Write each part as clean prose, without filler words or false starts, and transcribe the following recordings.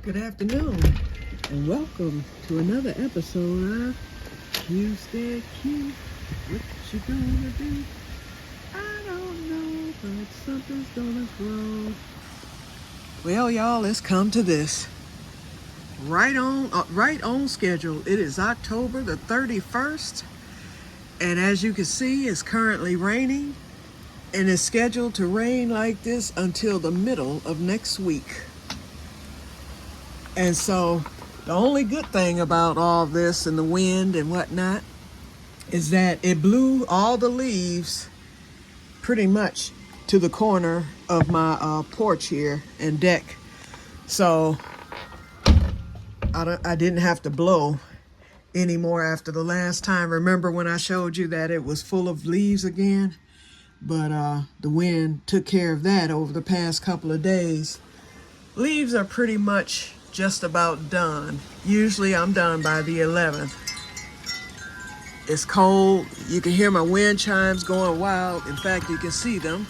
Good afternoon, and welcome to another episode of Que-stead-Que. What you gonna do? I don't know, but something's gonna grow. Well, y'all, let's come to this. Right on schedule. It is October the 31st, and as you can see, it's currently raining, and it's scheduled to rain like this until the middle of next week. And so the only good thing about all this and the wind and whatnot is that it blew all the leaves pretty much to the corner of my porch here and deck. So I didn't have to blow anymore after the last time. Remember when I showed you that it was full of leaves again? But the wind took care of that over the past couple of days. Leaves are pretty much just about done. Usually I'm done by the 11th. It's cold. You can hear my wind chimes going wild. In fact, you can see them.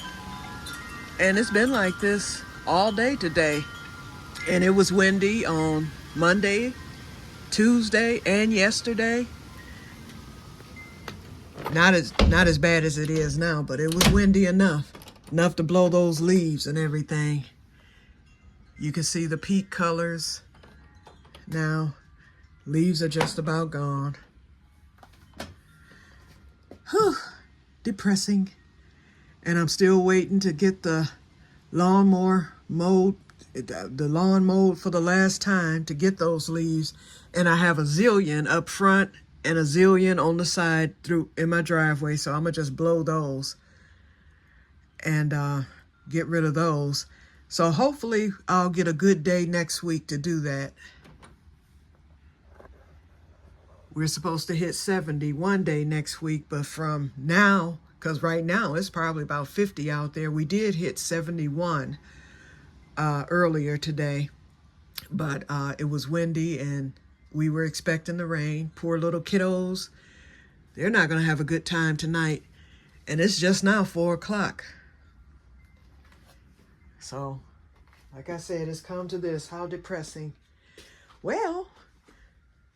And it's been like this all day today. And it was windy on Monday, Tuesday, and yesterday. Not as bad as it is now, but it was windy enough to blow those leaves and everything. You can see the peak colors now. Leaves are just about gone. Whew, depressing. And I'm still waiting to get the lawnmower mowed, the lawn mowed for the last time to get those leaves. And I have a zillion up front and a zillion on the side through in my driveway. So I'm gonna just blow those and get rid of those. So hopefully I'll get a good day next week to do that. We're supposed to hit 70 one day next week, but from now, because right now it's probably about 50 out there, we did hit 71 earlier today, but it was windy and we were expecting the rain. Poor little kiddos, they're not going to have a good time tonight. And it's just now 4 o'clock. So, like I said, it's come to this. How depressing. Well,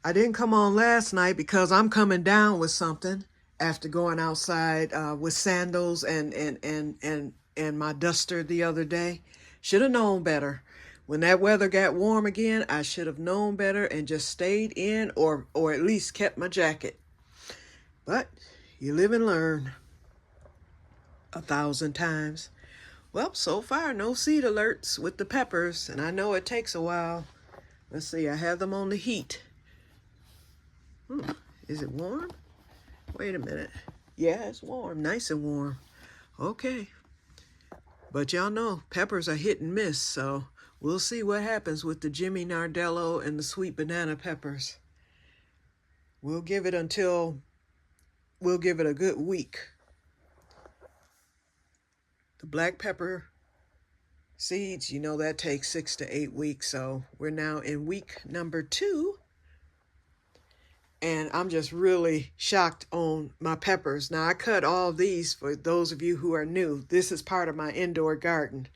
I didn't come on last night because I'm coming down with something after going outside with sandals and my duster the other day. Should have known better. When that weather got warm again, I should have known better and just stayed in or at least kept my jacket. But you live and learn 1,000 times. Well, so far, no seed alerts with the peppers, and I know it takes a while. Let's see, I have them on the heat. Is it warm? Wait a minute. Yeah, it's warm, nice and warm. Okay. But y'all know, peppers are hit and miss, so we'll see what happens with the Jimmy Nardello and the sweet banana peppers. We'll give it a good week. The black pepper seeds, you know that takes 6 to 8 weeks. So we're now in week number 2. And I'm just really shocked on my peppers. Now, I cut all of these for those of you who are new. This is part of my indoor garden.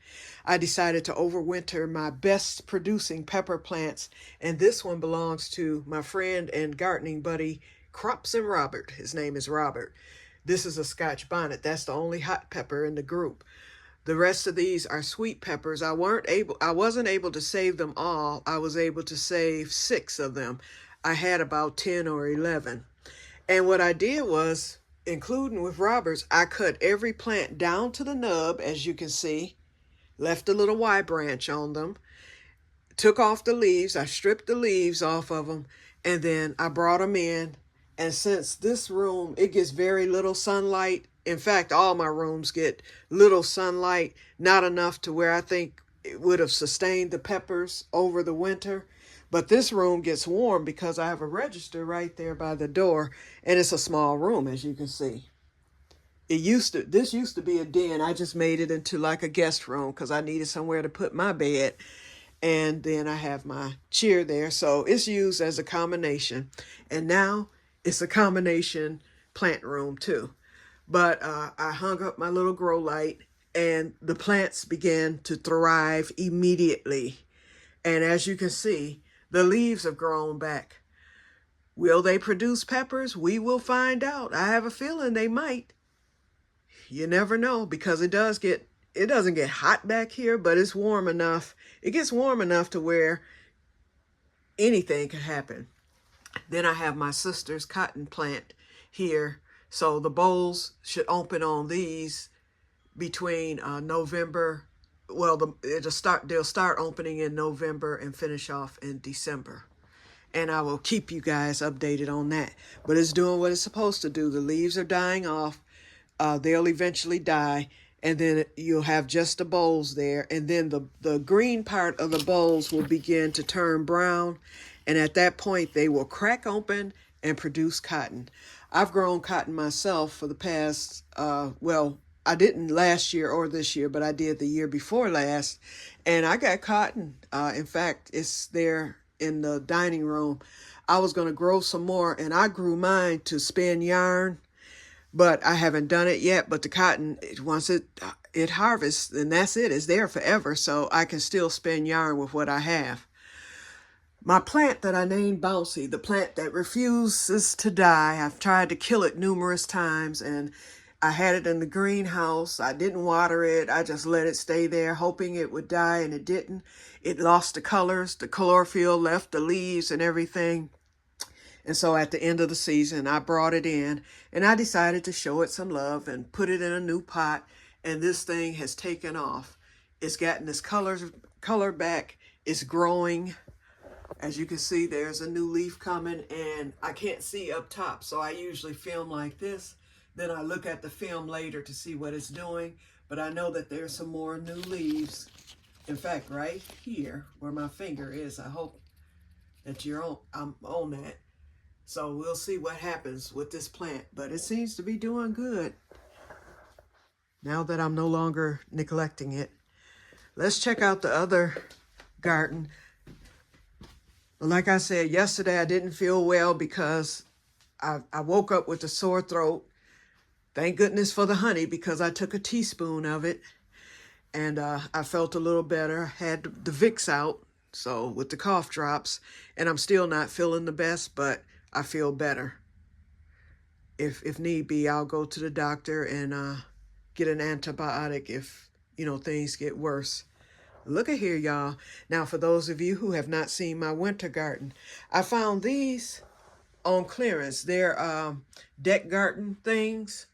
I decided to overwinter my best producing pepper plants. And this one belongs to my friend and gardening buddy, Crops and Robert. His name is Robert. This is a Scotch bonnet. That's the only hot pepper in the group. The rest of these are sweet peppers. I wasn't able to save them all. I was able to save 6 of them. I had about 10 or 11. And what I did was, including with Robert's, I cut every plant down to the nub, as you can see, left a little Y branch on them, took off the leaves. I stripped the leaves off of them, and then I brought them in. And since this room, it gets very little sunlight. In fact, all my rooms get little sunlight, not enough to where I think it would have sustained the peppers over the winter. But this room gets warm because I have a register right there by the door, and it's a small room, as you can see. This used to be a den. I just made it into like a guest room because I needed somewhere to put my bed. And then I have my chair there. So it's used as a combination. And now it's a combination plant room too. But I hung up my little grow light and the plants began to thrive immediately. And as you can see, the leaves have grown back. Will they produce peppers? We will find out. I have a feeling they might. You never know, because it doesn't get hot back here, but it's warm enough. It gets warm enough to where anything could happen. Then I have my sister's cotton plant here. So the bowls should open on these between November. Well, they'll start opening in November and finish off in December. And I will keep you guys updated on that. But it's doing what it's supposed to do. The leaves are dying off. They'll eventually die. And then you'll have just the bowls there. And then the green part of the bowls will begin to turn brown. And at that point, they will crack open and produce cotton. I've grown cotton myself for the past, I didn't last year or this year, but I did the year before last. And I got cotton. In fact, it's there in the dining room. I was going to grow some more, and I grew mine to spin yarn, but I haven't done it yet. But the cotton, once it harvests, and that's it. It's there forever, so I can still spin yarn with what I have. My plant that I named Bouncy, the plant that refuses to die, I've tried to kill it numerous times, and I had it in the greenhouse. I didn't water it. I just let it stay there, hoping it would die, and it didn't. It lost the colors. The chlorophyll left the leaves and everything. And so at the end of the season, I brought it in, and I decided to show it some love and put it in a new pot, and this thing has taken off. It's gotten its color back. It's growing. As you can see, there's a new leaf coming, and I can't see up top, so I usually film like this. Then I look at the film later to see what it's doing, but I know that there's some more new leaves. In fact, right here where my finger is, I hope that I'm on that. So we'll see what happens with this plant, but it seems to be doing good now that I'm no longer neglecting it. Let's check out the other garden. Like I said, yesterday I didn't feel well because I woke up with a sore throat. Thank goodness for the honey, because I took a teaspoon of it and I felt a little better. Had the Vicks out, so with the cough drops, and I'm still not feeling the best, but I feel better. If need be, I'll go to the doctor and get an antibiotic if, things get worse. Look at here, y'all. Now, for those of you who have not seen my winter garden, I found these on clearance. They're deck garden things,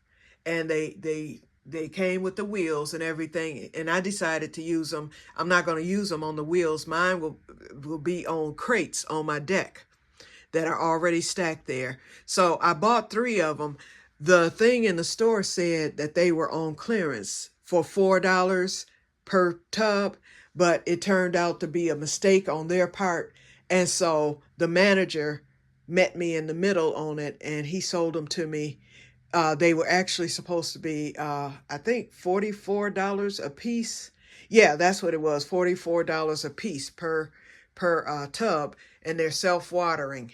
and they came with the wheels and everything, and I decided to use them. I'm not going to use them on the wheels. Mine will be on crates on my deck that are already stacked there. So I bought 3 of them. The thing in the store said that they were on clearance for $4 per tub, but it turned out to be a mistake on their part. And so the manager met me in the middle on it, and he sold them to me. They were actually supposed to be, I think, $44 a piece. Yeah, that's what it was, $44 a piece per tub, and they're self-watering.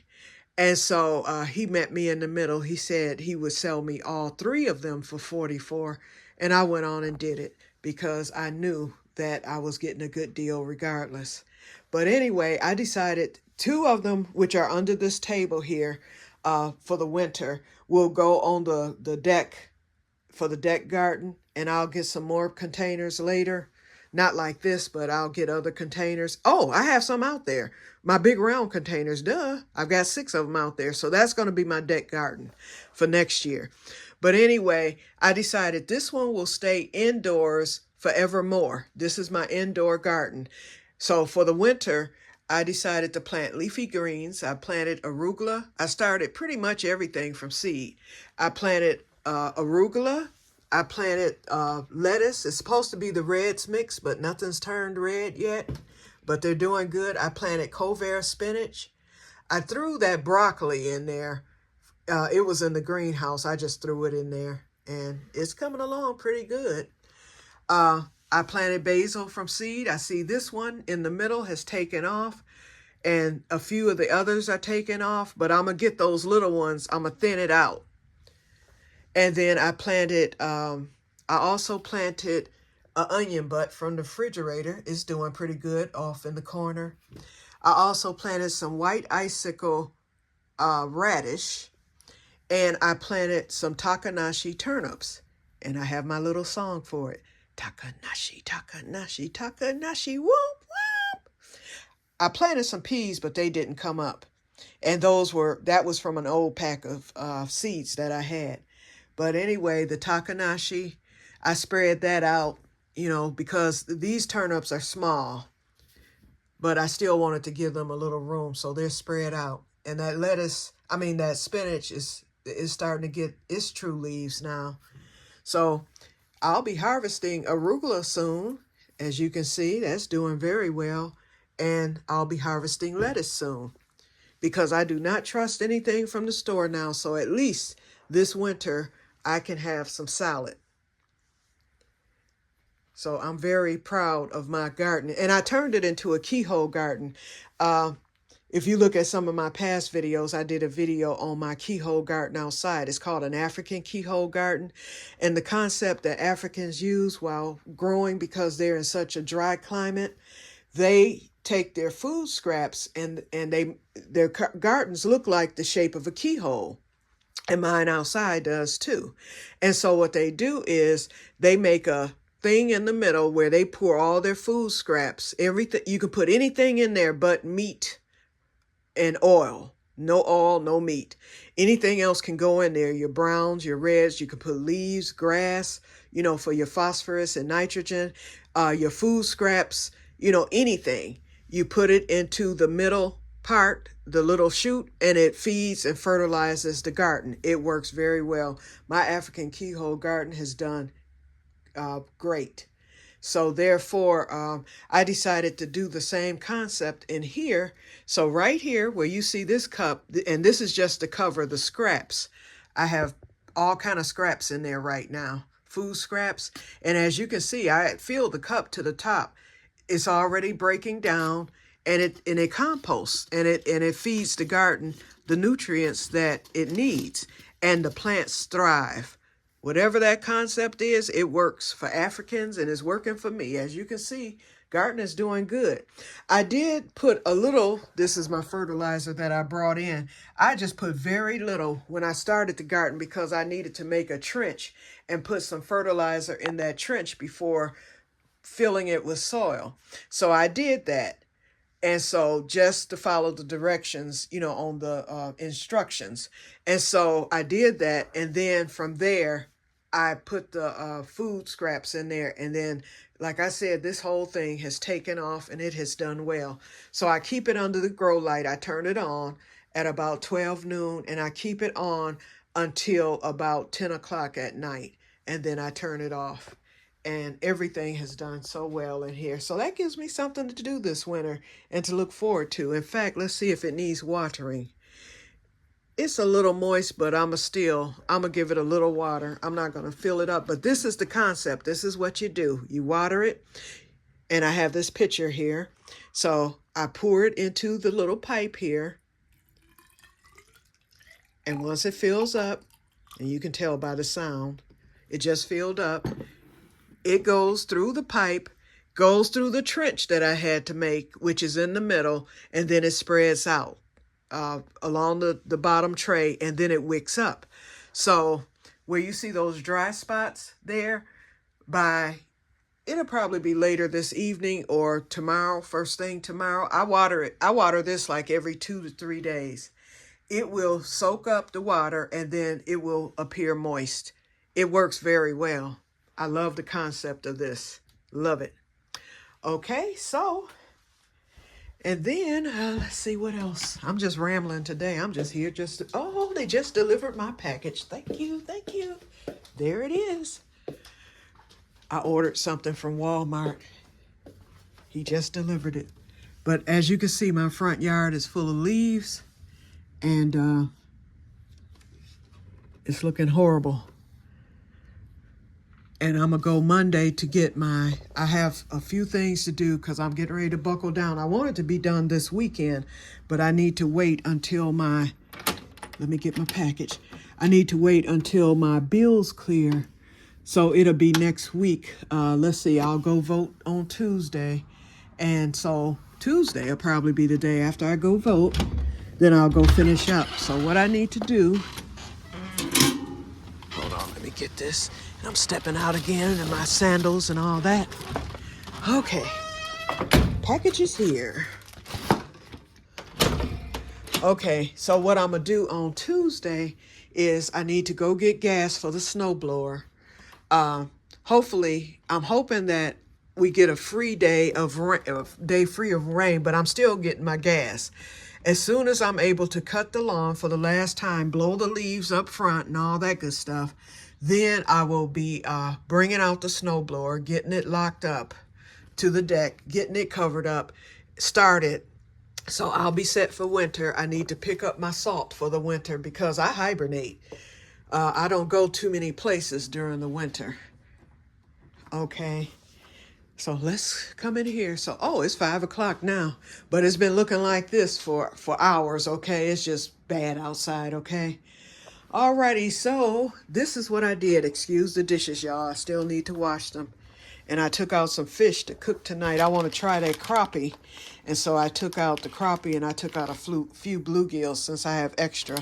And so he met me in the middle. He said he would sell me all 3 of them for $44, and I went on and did it because I knew that I was getting a good deal regardless. But anyway, I decided 2 of them, which are under this table here for the winter, will go on the deck for the deck garden, and I'll get some more containers later. Not like this, but I'll get other containers. Oh, I have some out there. My big round containers, duh. I've got 6 of them out there. So that's going to be my deck garden for next year. But anyway, I decided this one will stay indoors forevermore. This is my indoor garden. So for the winter, I decided to plant leafy greens. I planted arugula. I started pretty much everything from seed. I planted arugula. I planted lettuce. It's supposed to be the reds mix, but nothing's turned red yet. But they're doing good. I planted covert spinach. I threw that broccoli in there. It was in the greenhouse. I just threw it in there, and it's coming along pretty good. I planted basil from seed. I see this one in the middle has taken off, and a few of the others are taking off, but I'm going to get those little ones. I'm going to thin it out. And then I planted, I also planted An onion butt from the refrigerator is doing pretty good off in the corner. I also planted some white icicle radish, and I planted some Takanashi turnips. And I have my little song for it. Takanashi, Takanashi, Takanashi, whoop, whoop. I planted some peas, but they didn't come up. And that was from an old pack of seeds that I had. But anyway, the Takanashi, I spread that out, because these turnips are small, but I still wanted to give them a little room, so they're spread out. And that spinach is starting to get its true leaves now. So I'll be harvesting arugula soon. As you can see, that's doing very well. And I'll be harvesting lettuce soon, because I do not trust anything from the store now. So at least this winter, I can have some salad. So I'm very proud of my garden. And I turned it into a keyhole garden. If you look at some of my past videos, I did a video on my keyhole garden outside. It's called an African keyhole garden. And the concept that Africans use while growing, because they're in such a dry climate, they take their food scraps and their gardens look like the shape of a keyhole. And mine outside does too. And so what they do is they make a thing in the middle where they pour all their food scraps. Everything, you can put anything in there but meat and oil. No oil, no meat. Anything else can go in there. Your browns, your reds, you can put leaves, grass, for your phosphorus and nitrogen, your food scraps, anything. You put it into the middle part, the little shoot, and it feeds and fertilizes the garden. It works very well. My African keyhole garden has done great. So therefore, I decided to do the same concept in here. So right here where you see this cup, and this is just to cover the scraps. I have all kind of scraps in there right now, food scraps. And as you can see, I filled the cup to the top. It's already breaking down, and it composts, and it feeds the garden the nutrients that it needs, and the plants thrive. Whatever that concept is, it works for Africans and it's working for me. As you can see, garden is doing good. I did put a little, this is my fertilizer that I brought in. I just put very little when I started the garden because I needed to make a trench and put some fertilizer in that trench before filling it with soil. So I did that. And so just to follow the directions, on the instructions. And so I did that. And then from there, I put the food scraps in there. And then, like I said, this whole thing has taken off and it has done well. So I keep it under the grow light. I turn it on at about 12 noon and I keep it on until about 10 o'clock at night. And then I turn it off. And everything has done so well in here. So that gives me something to do this winter and to look forward to. In fact, let's see if it needs watering. It's a little moist, but I'm going to give it a little water. I'm not going to fill it up. But this is the concept. This is what you do. You water it. And I have this pitcher here. So I pour it into the little pipe here. And once it fills up, and you can tell by the sound, it just filled up. It goes through the pipe, goes through the trench that I had to make, which is in the middle, and then it spreads out along the bottom tray, and then it wicks up. So where you see those dry spots there, it'll probably be later this evening or tomorrow, first thing tomorrow. I water this like every 2 to 3 days. It will soak up the water, and then it will appear moist. It works very well. I love the concept of this. Love it. Okay, so, and then let's see what else. I'm just rambling today. I'm just here they just delivered my package. Thank you, thank you. There it is. I ordered something from Walmart. He just delivered it. But as you can see, my front yard is full of leaves, and it's looking horrible. And I'm going to go Monday to get I have a few things to do because I'm getting ready to buckle down. I want it to be done this weekend, but I need to wait until let me get my package. I need to wait until my bills clear So it'll be next week. Let's see, I'll go vote on Tuesday. And so Tuesday will probably be the day after I go vote. Then I'll go finish up. So what I need to do, hold on, let me get this. And I'm stepping out again in my sandals and all that. Okay, package is here. Okay, so what I'm gonna do on Tuesday is I need to go get gas for the snowblower. Hopefully, I'm hoping that we get a free day of day free of rain, but I'm still getting my gas. As soon as I'm able to cut the lawn for the last time, blow the leaves up front and all that good stuff, then I will be bringing out the snowblower, getting it locked up to the deck, getting it covered up, started. So I'll be set for winter. I need to pick up my salt for the winter because I hibernate. I don't go too many places during the winter. Okay, so let's come in here. So, oh, it's 5 o'clock now, but it's been looking like this for hours, okay? It's just bad outside, okay? Alrighty, so this is what I did. Excuse the dishes, y'all. I still need to wash them. And I took out some fish to cook tonight. I want to try that crappie. And so I took out the crappie and I took out a few bluegills since I have extra.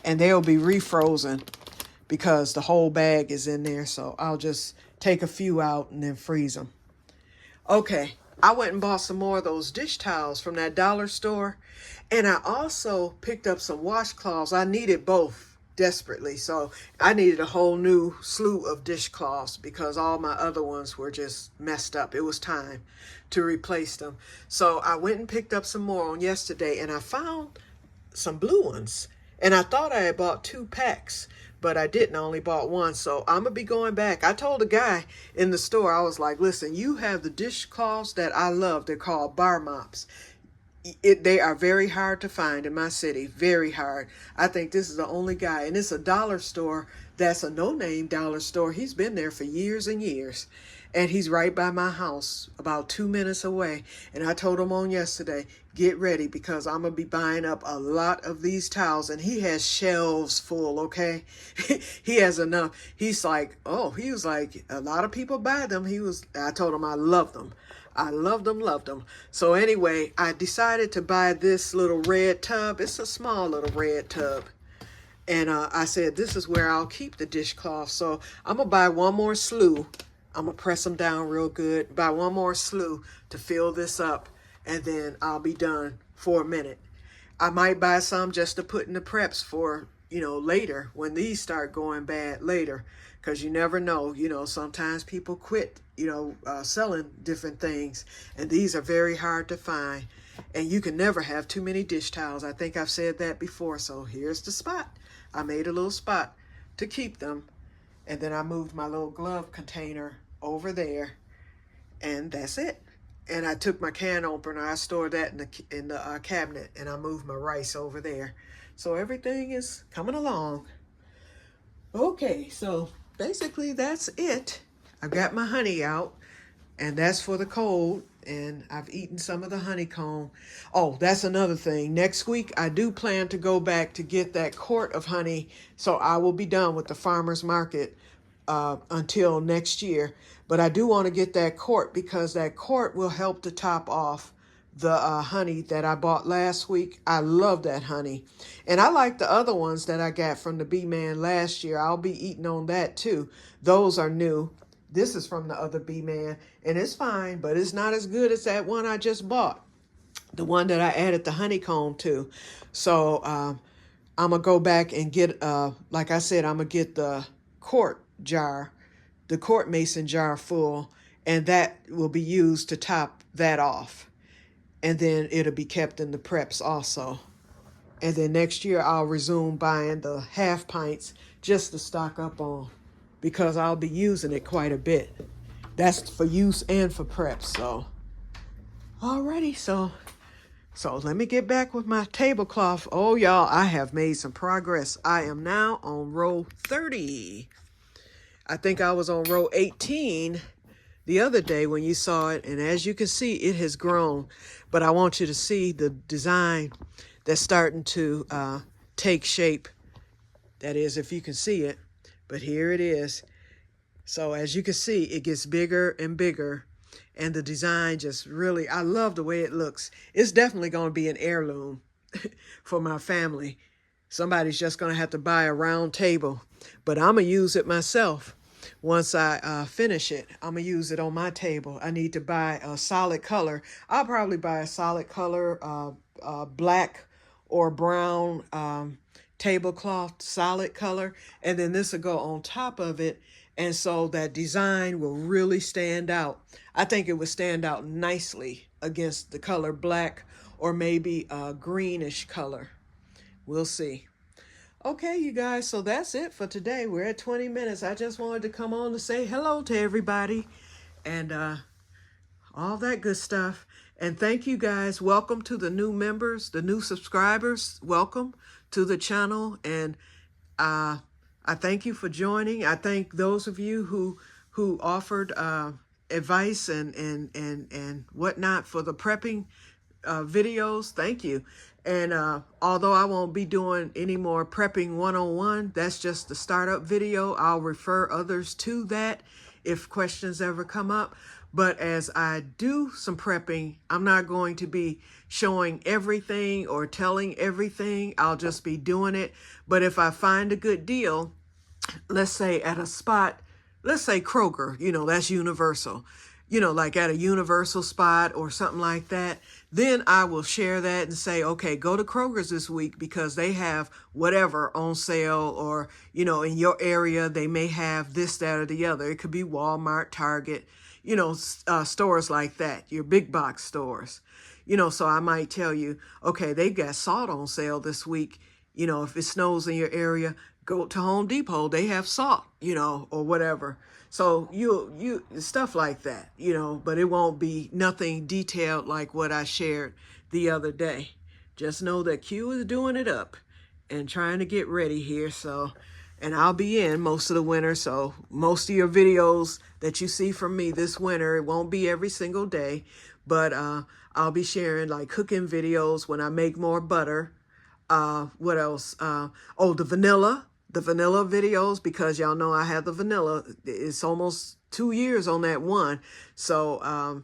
And they'll be refrozen because the whole bag is in there. So I'll just take a few out and then freeze them. Okay, I went and bought some more of those dish towels from that dollar store. And I also picked up some washcloths. I needed both desperately. So I needed a whole new slew of dishcloths because all my other ones were just messed up. It was time to replace them. So I went and picked up some more on yesterday and I found some blue ones. And I thought I had bought 2 packs, but I didn't. I only bought one. So I'm going to be going back. I told the guy in the store, I was like, listen, you have the dishcloths that I love. They're called bar mops. They are very hard to find in my city, very hard. I think this is the only guy, and it's a dollar store that's a no-name dollar store. He's been there for years and years, and he's right by my house, about 2 minutes away. And I told him on yesterday, get ready because I'm going to be buying up a lot of these towels, and he has shelves full, okay? He has enough. He's like, oh, he was like, a lot of people buy them. I told him I love them. I loved them. So anyway, I decided to buy this little red tub. It's a small little red tub. And I said, this is where I'll keep the dishcloth. So I'm going to buy one more slew. I'm going to press them down real good. Buy one more slew to fill this up. And then I'll be done for a minute. I might buy some just to put in the preps for, later when these start going bad later. Because you never know, sometimes people quit, selling different things. And these are very hard to find. And you can never have too many dish towels. I think I've said that before. So here's the spot. I made a little spot to keep them. And then I moved my little glove container over there. And that's it. And I took my can opener. I stored that in the cabinet. And I moved my rice over there. So everything is coming along. Okay, so basically that's it. I've got my honey out, and that's for the cold, and I've eaten some of the honeycomb. Oh, that's another thing. Next week, I do plan to go back to get that quart of honey, so I will be done with the farmer's market until next year. But I do want to get that quart because that quart will help to top off the honey that I bought last week. I love that honey. And I like the other ones that I got from the B-Man last year. I'll be eating on that too. Those are new. This is from the other B-Man, and it's fine, but it's not as good as that one I just bought, the one that I added the honeycomb to. So I'm going to go back and get, like I said, I'm going to get the quart mason jar full, and that will be used to top that off. And then it'll be kept in the preps also. And then next year I'll resume buying the half pints just to stock up on because I'll be using it quite a bit. That's for use and for preps. So, alrighty. So let me get back with my tablecloth. Oh, y'all, I have made some progress. I am now on row 30. I think I was on row 18 the other day when you saw it, and as you can see, it has grown. But I want you to see the design that's starting to take shape. That is, if you can see it. But here it is. So as you can see, it gets bigger and bigger. And the design just really, I love the way it looks. It's definitely going to be an heirloom for my family. Somebody's just going to have to buy a round table. But I'm going to use it myself. Once I finish it, I'm going to use it on my table. I need to buy a solid color. I'll probably buy a solid color, black or brown tablecloth, solid color. And then this will go on top of it. And so that design will really stand out. I think it would stand out nicely against the color black or maybe a greenish color. We'll see. Okay, you guys, so that's it for today. We're at 20 minutes. I just wanted to come on to say hello to everybody and all that good stuff. And thank you guys. Welcome to the new members, the new subscribers. Welcome to the channel. And I thank you for joining. I thank those of you who offered advice and whatnot for the prepping videos. Thank you. And although I won't be doing any more prepping one-on-one, that's just the startup video. I'll refer others to that if questions ever come up. But as I do some prepping, I'm not going to be showing everything or telling everything. I'll just be doing it. But if I find a good deal, let's say at a spot, let's say Kroger, that's Universal, like at a Universal spot or something like that, then I will share that and say, okay, go to Kroger's this week because they have whatever on sale, or, in your area, they may have this, that, or the other. It could be Walmart, Target, stores like that, your big box stores, so I might tell you, okay, they got salt on sale this week. If it snows in your area, go to Home Depot, they have salt, or whatever. So you stuff like that, but it won't be nothing detailed like what I shared the other day. Just know that Q is doing it up and trying to get ready here. So, and I'll be in most of the winter. So most of your videos that you see from me this winter, it won't be every single day, but I'll be sharing like cooking videos when I make more butter. What else? Oh, the vanilla videos, because y'all know I have the vanilla. It's almost 2 years on that one. So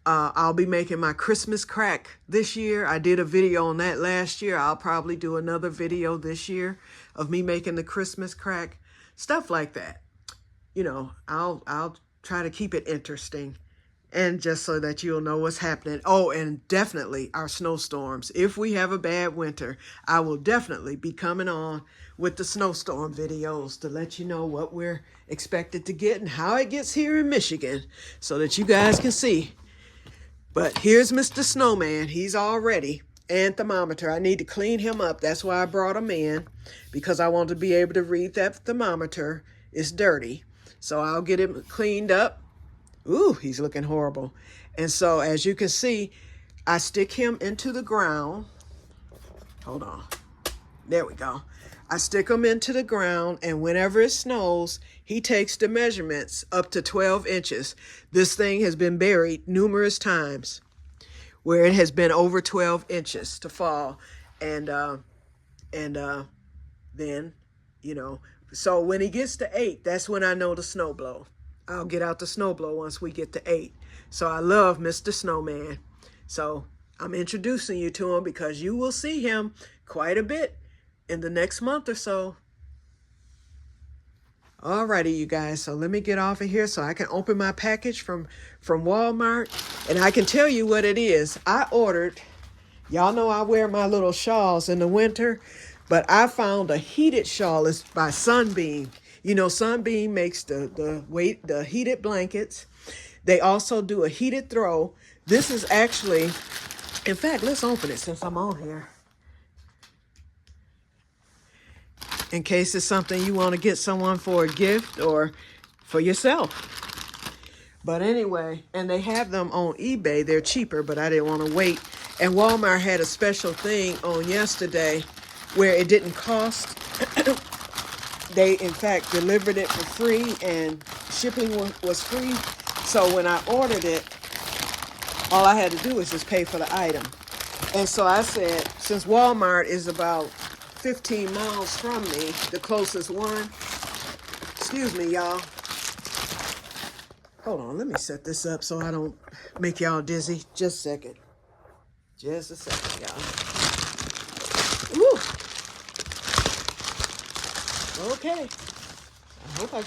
I'll be making my Christmas crack this year. I did a video on that last year. I'll probably do another video this year of me making the Christmas crack. Stuff like that. I'll try to keep it interesting. And just so that you'll know what's happening. Oh, and definitely our snowstorms. If we have a bad winter, I will definitely be coming on with the snowstorm videos to let you know what we're expected to get and how it gets here in Michigan so that you guys can see. But here's Mr. Snowman. He's all ready. And thermometer. I need to clean him up. That's why I brought him in, because I want to be able to read that thermometer. It's dirty. So I'll get him cleaned up. Ooh, he's looking horrible. And so as you can see, I stick him into the ground. Hold on. There we go. I stick him into the ground, and whenever it snows, he takes the measurements up to 12 inches. This thing has been buried numerous times where it has been over 12 inches to fall. And then, so when he gets to 8, that's when I know the snow blow. I'll get out the snowblower once we get to 8. So I love Mr. Snowman. So I'm introducing you to him because you will see him quite a bit in the next month or so. Alrighty, you guys. So let me get off of here so I can open my package from Walmart. And I can tell you what it is. I ordered, y'all know I wear my little shawls in the winter, but I found a heated shawl. It's by Sunbeam. Sunbeam makes the heated blankets. They also do a heated throw. This is actually, in fact, let's open it since I'm on here. In case it's something you want to get someone for a gift or for yourself. But anyway, and they have them on eBay. They're cheaper, but I didn't want to wait. And Walmart had a special thing on yesterday where it didn't cost. They, in fact, delivered it for free, and shipping was free. So when I ordered it, all I had to do was just pay for the item. And so I said, since Walmart is about 15 miles from me, the closest one, excuse me, y'all. Hold on, let me set this up so I don't make y'all dizzy. Just a second. Just a second, y'all. Woo! Okay. I hope I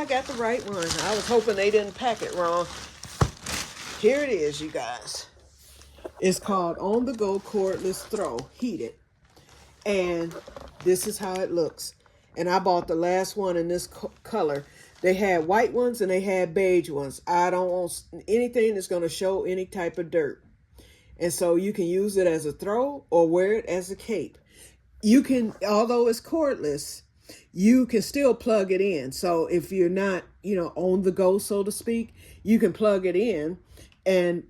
got the right one. I was hoping they didn't pack it wrong. Here it is, you guys. It's called On the Go Cordless Throw Heated. And this is how it looks. And I bought the last one in this color. They had white ones and they had beige ones. I don't want anything that's going to show any type of dirt. And so you can use it as a throw or wear it as a cape. You can, although it's cordless, you can still plug it in. So if you're not, on the go, so to speak, you can plug it in and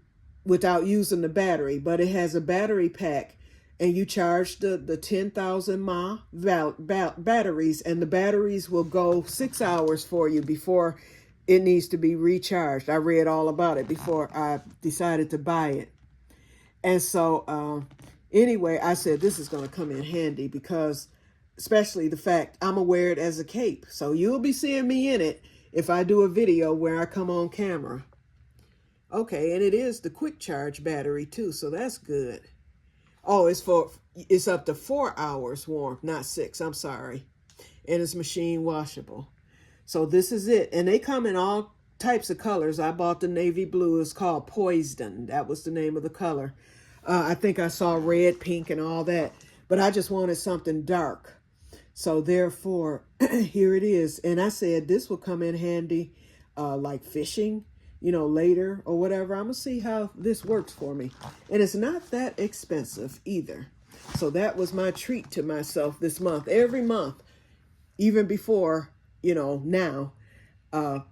without using the battery. But it has a battery pack, and you charge the 10,000 mAh batteries, and the batteries will go 6 hours for you before it needs to be recharged. I read all about it before I decided to buy it. And so anyway, I said this is going to come in handy because especially the fact I'm going to wear it as a cape. So you'll be seeing me in it if I do a video where I come on camera. Okay, and it is the quick charge battery too, so that's good. Oh, it's up to 4 hours warm, not 6, I'm sorry. And it's machine washable. So this is it. And they come in all types of colors. I bought the navy blue. It's called Poison. That was the name of the color. I think I saw red, pink, and all that. But I just wanted something dark. So therefore, here it is. And I said this will come in handy like fishing, later or whatever. I'm going to see how this works for me. And it's not that expensive either. So that was my treat to myself this month. Every month, even before, now, I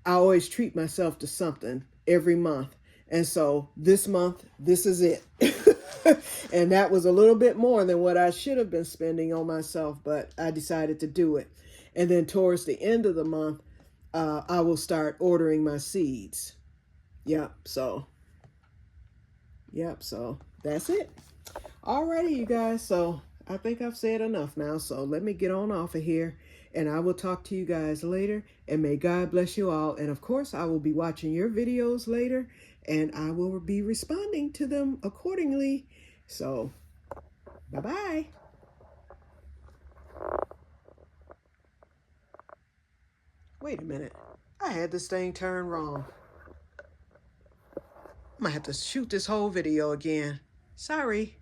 always treat myself to something every month. And so this month, this is it. And that was a little bit more than what I should have been spending on myself, but I decided to do it. And then towards the end of the month, I will start ordering my seeds. So that's it. Alrighty, you guys. So I think I've said enough now. So let me get on off of here, and I will talk to you guys later. And may God bless you all. And of course, I will be watching your videos later, and I will be responding to them accordingly. So, bye-bye. Wait a minute. I had this thing turned wrong. I'm gonna have to shoot this whole video again. Sorry.